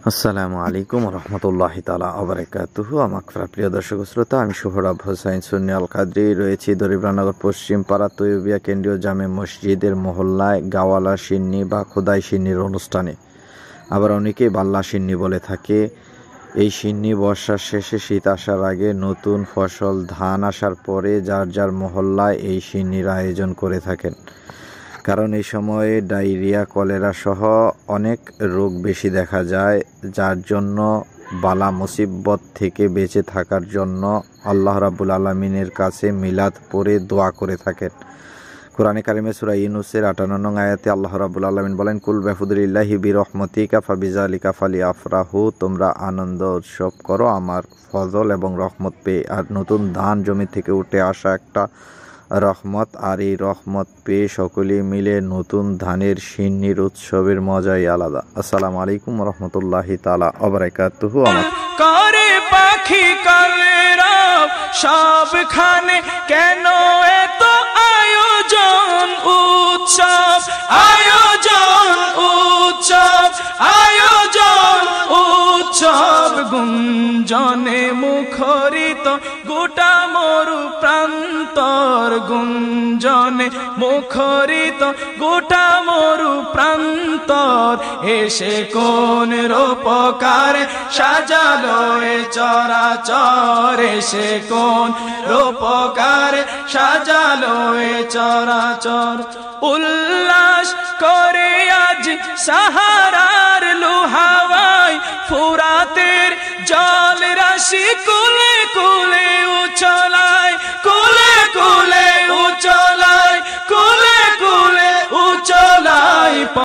আসসালামু আলাইকুম রহমতুল্লাহি তাআলা ওয়া বারাকাতুহু। আমার প্রিয় দর্শক শ্রোতা, আমি সোহরাব হোসাইন সুন্নি আল কাদরি রয়েছি দরিদ্রনগর পশ্চিম পাড়া তৈয়বিয়া কেন্দ্রীয় জামে মসজিদের মহল্লায় গাওয়ালা সিন্নি বা খোদাই সিন্নির অনুষ্ঠানে। আবার অনেকেই বাল্লা সিন্নি বলে থাকে। এই সিন্নি বর্ষার শেষে শীত আসার আগে নতুন ফসল ধান আসার পরে যার যার মহল্লায় এই সিন্নির আয়োজন করে থাকেন। কারণ এই সময়ে ডায়রিয়া, কলেরা সহ অনেক রোগ বেশি দেখা যায়, যার জন্য বালা মুসিবত থেকে বেঁচে থাকার জন্য আল্লাহ রাব্বুল আলামিনের কাছে মিলাদ পড়ে দোয়া করে থাকেন। কোরআনে কারিমে সূরা ইউনূসের ৫৮ নং আয়াতে আল্লাহ রাব্বুল আলামিন বলেন, কুল বিফাদলিল্লাহি বিরহমাতিকা ফাবিযালিকা ফালিয়াফরাহু, তোমরা আনন্দ উৎসব করো আমার ফজল এবং রহমত পেয়ে। আর নতুন ধান জমি থেকে উঠে আসা একটা রহমত, আর এই রহমত পেয়ে সকলে মিলে নতুন ধানের সিন্নির উৎসবের মজাই আলাদা। আসসালামু আলাইকুম রহমতুল্লাহি তাআলা ওয়া বারাকাতুহু। করে পাখি কলরব সবখানে কেন এত আয়োজন উৎসব, আয়োজন উৎসব, আয়োজন উৎসব, গুঞ্জনে মুখরিত গোটা মরু প্রান্তর, গুঞ্জনে মুখরিত গোটা মরু প্রান্তর, এসে কোন রূপকারে সাজালো এ চরাচর, এসে কোন রূপকারে সাজালো এ চরাচর। উল্লাস করে আজ সাহারার লোহাওয়ায়, ফুরাতের জল রাশি